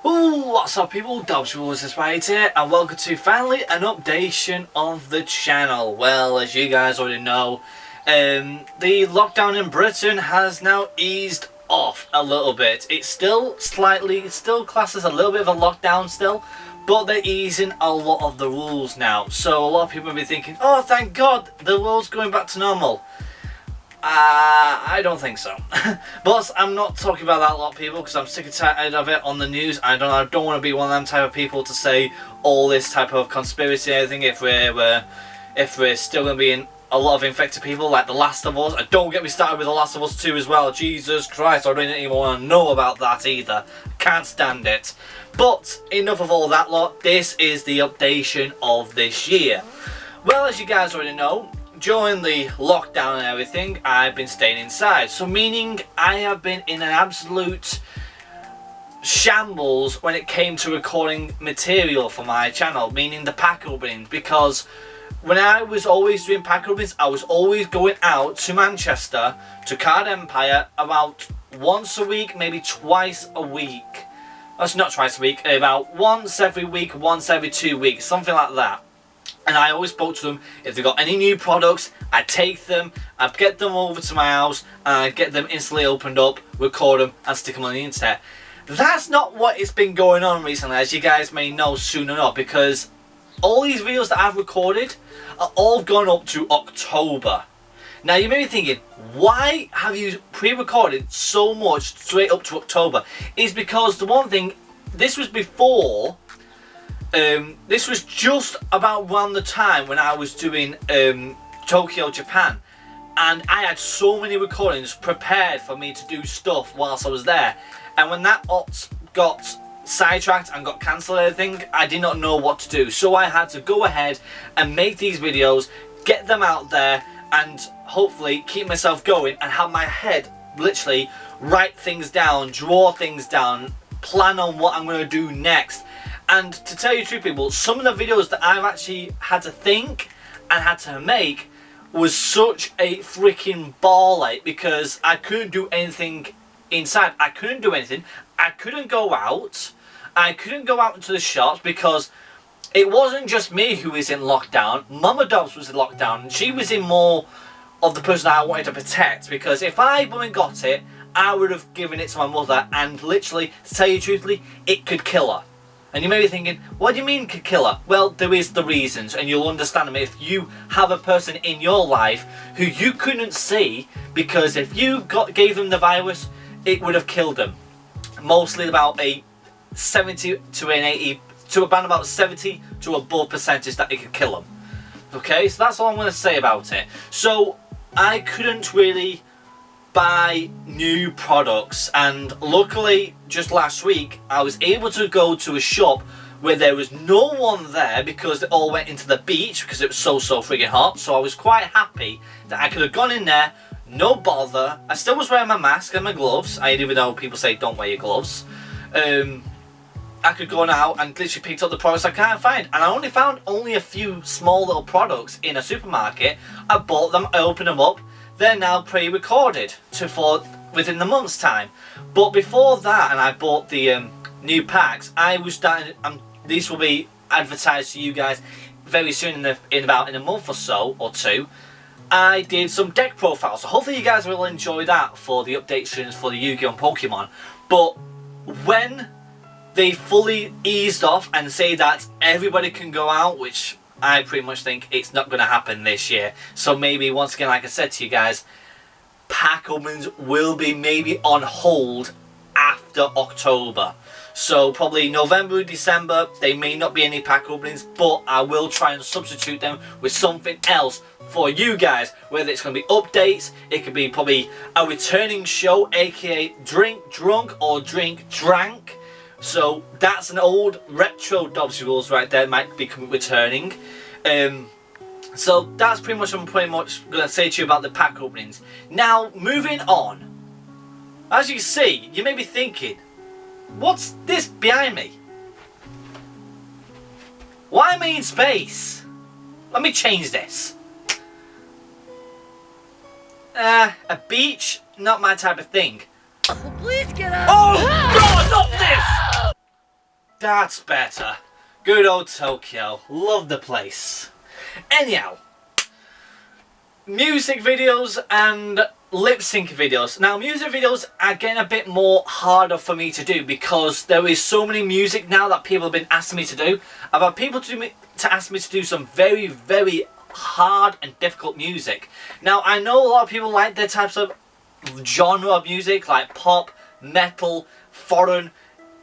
Ooh, what's up people, Dobsrules is right here and welcome to finally an updation of the channel. Well, as you guys already know, the lockdown in Britain has now eased off a little bit. It's still classed as a little bit of a lockdown still, but they're easing a lot of the rules now. So a lot of people will be thinking, oh thank God, the world's going back to normal. I don't think so. But I'm not talking about that a lot of people because I'm sick and tired of it on the news. I don't want to be one of them type of people to say all this type of conspiracy and everything if we're still going to be in a lot of infected people like The Last of Us. And don't get me started with The Last of Us 2 as well. Jesus Christ, I don't even want to know about that either. Can't stand it. But enough of all that lot. This is the updation of this year. Well, as you guys already know, during the lockdown and everything, I've been staying inside. So meaning I have been in an absolute shambles when it came to recording material for my channel, meaning the pack openings, because when I was always doing pack openings, I was always going out to Manchester, to Card Empire, about once a week, maybe twice a week. That's not twice a week, about once every week, once every 2 weeks, something like that. And I always spoke to them. If they got any new products, I'd take them, I'd get them over to my house, and I'd get them instantly opened up, record them, and stick them on the internet. That's not what it's been going on recently, as you guys may know soon enough, because all these videos that I've recorded are all gone up to October. Now you may be thinking, why have you pre-recorded so much straight up to October? It's because the one thing, this was before. This was just about around the time when I was doing Tokyo, Japan, and I had so many recordings prepared for me to do stuff whilst I was there, and when that got sidetracked and got cancelled and everything, I did not know what to do, so I had to go ahead and make these videos, get them out there, and hopefully keep myself going and have my head literally write things down, draw things down, plan on what I'm going to do next. And to tell you the truth, people, some of the videos that I've actually had to think and had to make was such a freaking ball ache because I couldn't do anything inside. I couldn't do anything. I couldn't go out. I couldn't go out into the shops because it wasn't just me who was in lockdown. Mama Dobbs was in lockdown, and she was in more of the person that I wanted to protect, because if I wouldn't got it, I would have given it to my mother, and literally, to tell you truthfully, it could kill her. And you may be thinking, what do you mean could kill her? Well, there is the reasons, and you'll understand them if you have a person in your life who you couldn't see, because if you gave them the virus, it would have killed them. Mostly about a 70 to an 80, to about 70 to above percentage that it could kill them. Okay, so that's all I'm going to say about it. So, I couldn't really buy new products, and luckily just last week I was able to go to a shop where there was no one there because they all went into the beach because it was so friggin' hot. So I was quite happy that I could have gone in there, no bother. I still was wearing my mask and my gloves. I even know people say don't wear your gloves. I could go out and literally pick up the products I can't find, and I only found a few small little products in a supermarket. I bought them, I opened them up. They're now pre-recorded for within the month's time. But before that, and I bought the new packs, I was starting. These will be advertised to you guys very soon in about a month or so or two. I did some deck profiles, so hopefully you guys will enjoy that for the updates for the Yu-Gi-Oh! And Pokemon. But when they fully eased off and say that everybody can go out, which I pretty much think it's not going to happen this year. So maybe, once again, like I said to you guys, pack openings will be maybe on hold after October. So probably November, December, there may not be any pack openings, but I will try and substitute them with something else for you guys. Whether it's going to be updates, it could be probably a returning show, aka Drink Drunk or Drink Drank. So that's an old retro Dobsrules right there, might be returning. So that's pretty much what I'm going to say to you about the pack openings. Now, moving on. As you see, you may be thinking, what's this behind me? Why am I in space? Let me change this. A beach, not my type of thing. Please get out. Oh God, not this! That's better. Good old Tokyo. Love the place. Anyhow, music videos and lip sync videos. Now, music videos are getting a bit more harder for me to do because there is so many music now that people have been asking me to do. I've had people to ask me to do some very, very hard and difficult music. Now, I know a lot of people like their types of genre of music, like pop, metal, foreign.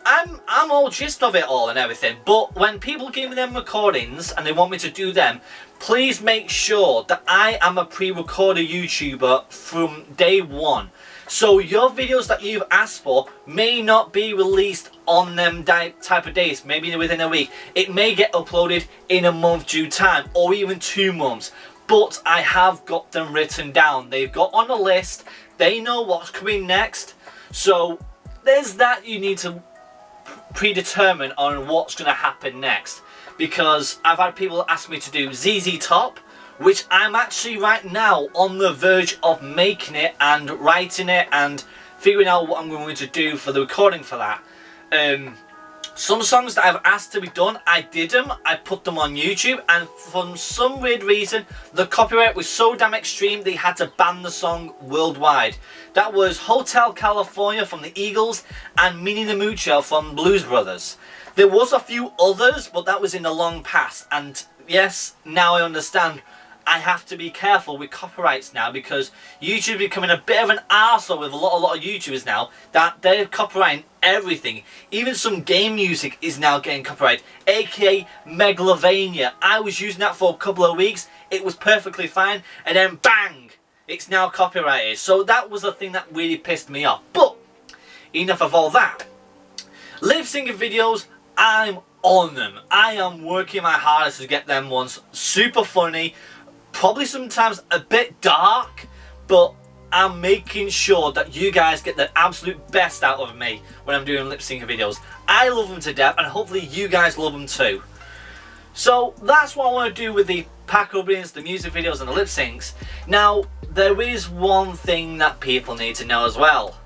I'm all gist of it all and everything, but when people give me them recordings and they want me to do them, please make sure that I am a pre-recorded YouTuber from day one. So your videos that you've asked for may not be released on them type of days, maybe within a week. It may get uploaded in a month due time, or even 2 months. But I have got them written down. They've got on a list. They know what's coming next. So there's that you need to predetermine on what's going to happen next, because I've had people ask me to do ZZ Top, which I'm actually right now on the verge of making it and writing it and figuring out what I'm going to do for the recording for that. Some songs that I've asked to be done, I did them, I put them on YouTube, and for some weird reason the copyright was so damn extreme they had to ban the song worldwide. That was Hotel California from the Eagles and Minnie the Moocher from Blues Brothers. There was a few others, but that was in the long past, and yes, now I understand I have to be careful with copyrights now, because YouTube is becoming a bit of an arsehole with a lot of YouTubers now, that they're copyrighting everything. Even some game music is now getting copyrighted, aka Megalovania. I was using that for a couple of weeks, it was perfectly fine, and then bang, it's now copyrighted. So that was the thing that really pissed me off. But enough of all that. Lip syncing videos, I'm on them. I am working my hardest to get them ones super funny, probably sometimes a bit dark, but I'm making sure that you guys get the absolute best out of me when I'm doing lip sync videos. I love them to death, and hopefully you guys love them too. So that's what I want to do with the pack openings, the music videos and the lip syncs. Now, there is one thing that people need to know as well.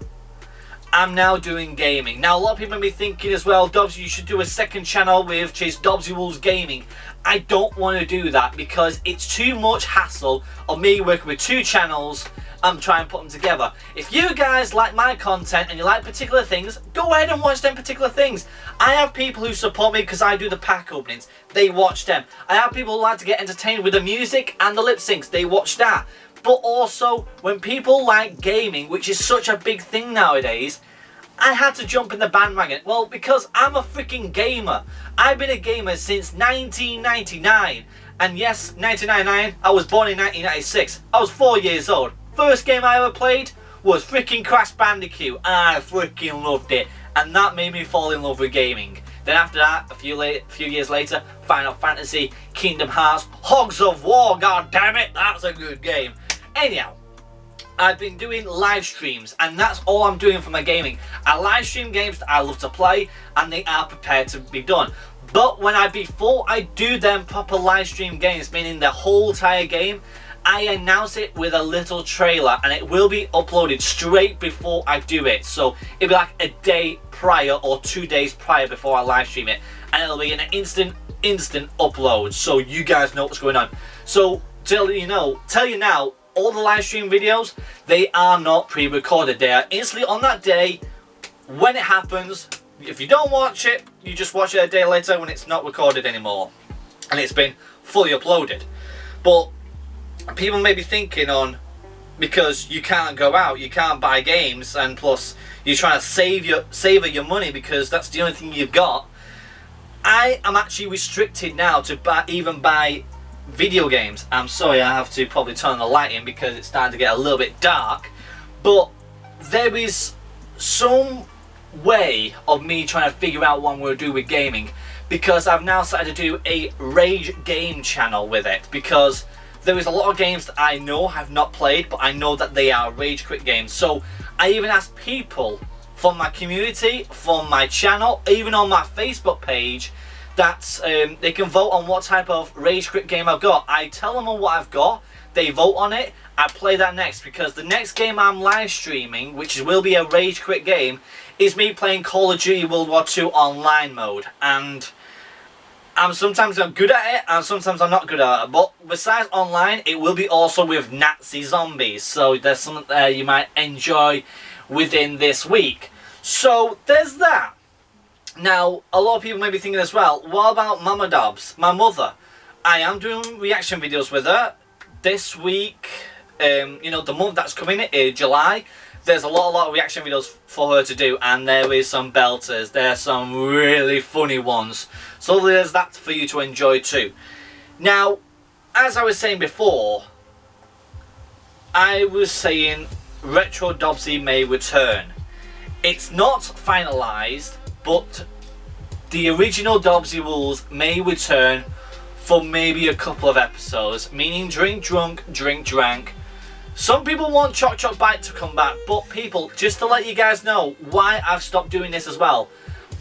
I'm now doing gaming. Now, a lot of people may be thinking as well, Dobbs, you should do a second channel with Chase Dobbsy Wolves Gaming. I don't want to do that because it's too much hassle of me working with 2 channels and trying to put them together. If you guys like my content and you like particular things, go ahead and watch them particular things. I have people who support me because I do the pack openings. They watch them. I have people who like to get entertained with the music and the lip syncs. They watch that. But also, when people like gaming, which is such a big thing nowadays, I had to jump in the bandwagon. Well, because I'm a freaking gamer. I've been a gamer since 1999. And yes, 1999, I was born in 1996. I was 4 years old. First game I ever played was freaking Crash Bandicoot. I freaking loved it. And that made me fall in love with gaming. Then after that, a few years later, Final Fantasy, Kingdom Hearts, Hogs of War, god damn it, that's a good game. Anyhow, I've been doing live streams, and that's all I'm doing for my gaming. I live stream games that I love to play, and they are prepared to be done. But before I do them proper live stream games, meaning the whole entire game, I announce it with a little trailer, and it will be uploaded straight before I do it. So it'll be like a day prior or 2 days prior before I live stream it, and it'll be an instant upload, so you guys know what's going on. So tell you now, all the live stream videos, they are not pre-recorded. They are instantly on that day when it happens. If you don't watch it, you just watch it a day later when it's not recorded anymore and it's been fully uploaded. But people may be thinking because you can't go out, you can't buy games, and plus you're trying to savor your money because that's the only thing you've got. I am actually restricted now to even buy video games. I'm sorry, I have to probably turn the light in because it's starting to get a little bit dark, but there is some way of me trying to figure out what I'm going to do with gaming, because I've now started to do a rage game channel with it, because there is a lot of games that I know have not played, but I know that they are rage quit games. So I even asked people from my community, from my channel, even on my Facebook page, that they can vote on what type of rage quit game I've got. I tell them on what I've got, they vote on it, I play that next, because the next game I'm live streaming, which will be a rage quit game, is me playing Call of Duty World War II online mode. And sometimes I'm good at it, and sometimes I'm not good at it. But besides online, it will be also with Nazi zombies. So there's something there you might enjoy within this week. So there's that. Now, a lot of people may be thinking as well, what about Mama Dobbs, my mother? I am doing reaction videos with her this week. You know, the month that's coming in July, there's a lot of reaction videos for her to do, and there is some belters. There's some really funny ones. So there's that for you to enjoy too. Now, as I was saying before, I was saying Retro Dobbsy may return. It's not finalised, but the original Dobbsy rules may return for maybe a couple of episodes, meaning Drink Drunk, Drink Drank. Some people want Choc Choc Bite to come back, but people, just to let you guys know why I've stopped doing this as well,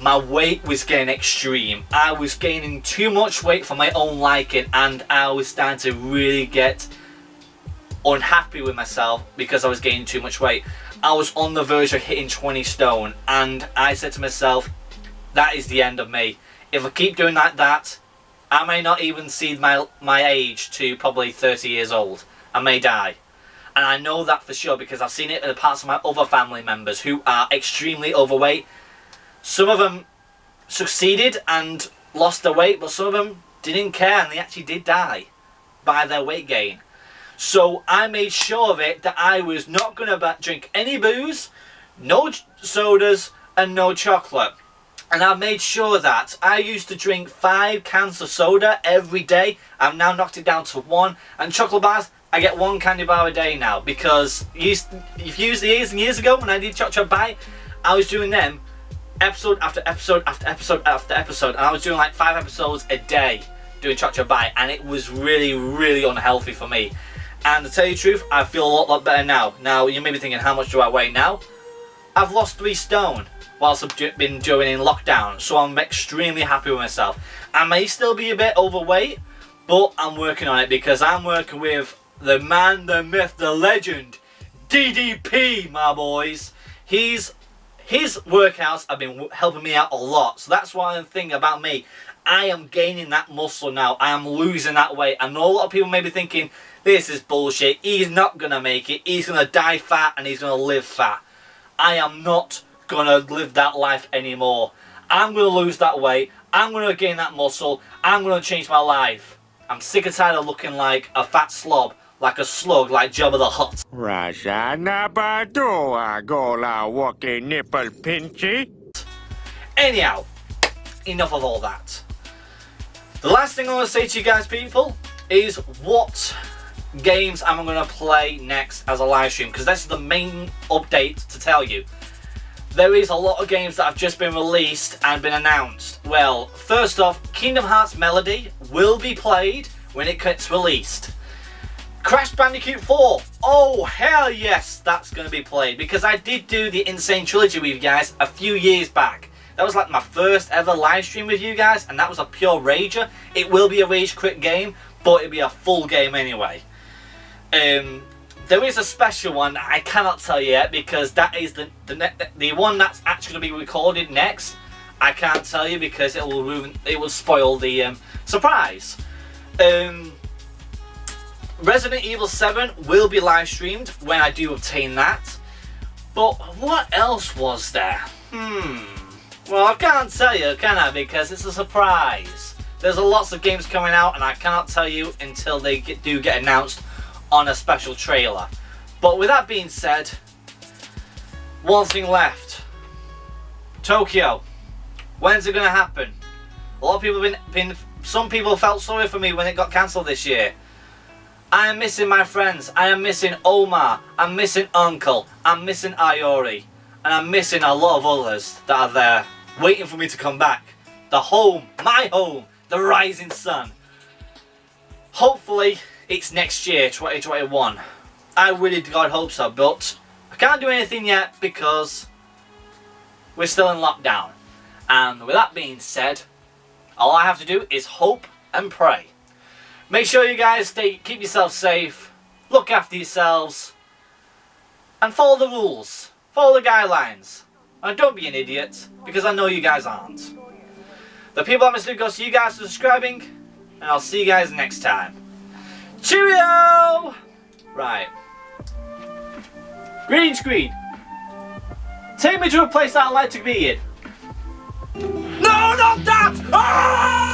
my weight was getting extreme. I was gaining too much weight for my own liking, and I was starting to really get unhappy with myself because I was gaining too much weight. I was on the verge of hitting 20 stone, and I said to myself, that is the end of me. If I keep doing like that, I may not even see my age to probably 30 years old. I may die. And I know that for sure because I've seen it in the parts of my other family members who are extremely overweight. Some of them succeeded and lost their weight, but some of them didn't care and they actually did die by their weight gain. So I made sure of it that I was not going to drink any booze, no sodas and no chocolate. And I made sure that I used to drink 5 cans of soda every day. I've now knocked it down to 1. And chocolate bars, I get 1 candy bar a day now. Because if you use the years and years ago when I did Choc Choc Bite, I was doing them episode after episode after episode after episode. And I was doing like 5 episodes a day doing Choc Choc Bite. And it was really, really unhealthy for me. And to tell you the truth, I feel a lot better now. Now, you may be thinking, how much do I weigh now? I've lost 3 stone whilst I've been doing in lockdown, so I'm extremely happy with myself. I may still be a bit overweight, but I'm working on it because I'm working with the man, the myth, the legend, DDP, my boys. His workouts have been helping me out a lot, so that's one thing about me. I am gaining that muscle now. I am losing that weight. I know a lot of people may be thinking, this is bullshit. He's not going to make it. He's going to die fat and he's going to live fat. I am not going to live that life anymore. I'm going to lose that weight. I'm going to gain that muscle. I'm going to change my life. I'm sick and tired of looking like a fat slob, like a slug, like Jabba the Hutt. nipple pinchy. Anyhow, enough of all that. The last thing I want to say to you guys, people, is what games am I going to play next as a live stream, because that's the main update to tell you. There is a lot of games that have just been released and been announced. Well, first off, Kingdom Hearts Melody will be played when it gets released. Crash Bandicoot 4, oh hell yes, that's going to be played, because I did do the Insane Trilogy with you guys a few years back. That was like my first ever live stream with you guys, and that was a pure rager. It will be a rage quit game, but it'll be a full game anyway. There is a special one I cannot tell you yet, because that is the one that's actually going to be recorded next. I can't tell you because it will spoil the surprise. Resident Evil 7 will be live streamed when I do obtain that. But what else was there? Well, I can't tell you, can I? Because it's a surprise. There's lots of games coming out, and I cannot tell you until they do get announced on a special trailer. But with that being said, one thing left. Tokyo. When's it going to happen? A lot of people some people felt sorry for me when it got cancelled this year. I am missing my friends. I am missing Omar. I'm missing Uncle. I'm missing Iori. And I'm missing a lot of others that are there waiting for me to come back. The home, my home, the rising sun. Hopefully it's next year, 2021. I really God hope so, but I can't do anything yet because we're still in lockdown. And with that being said, all I have to do is hope and pray. Make sure you guys keep yourself safe, look after yourselves, and follow the rules. Follow the guidelines. And don't be an idiot, because I know you guys aren't. The people at Mr. Luke, see you guys for subscribing, and I'll see you guys next time. Cheerio! Right. Green screen. Take me to a place that I'd like to be in. No, not that! Ah!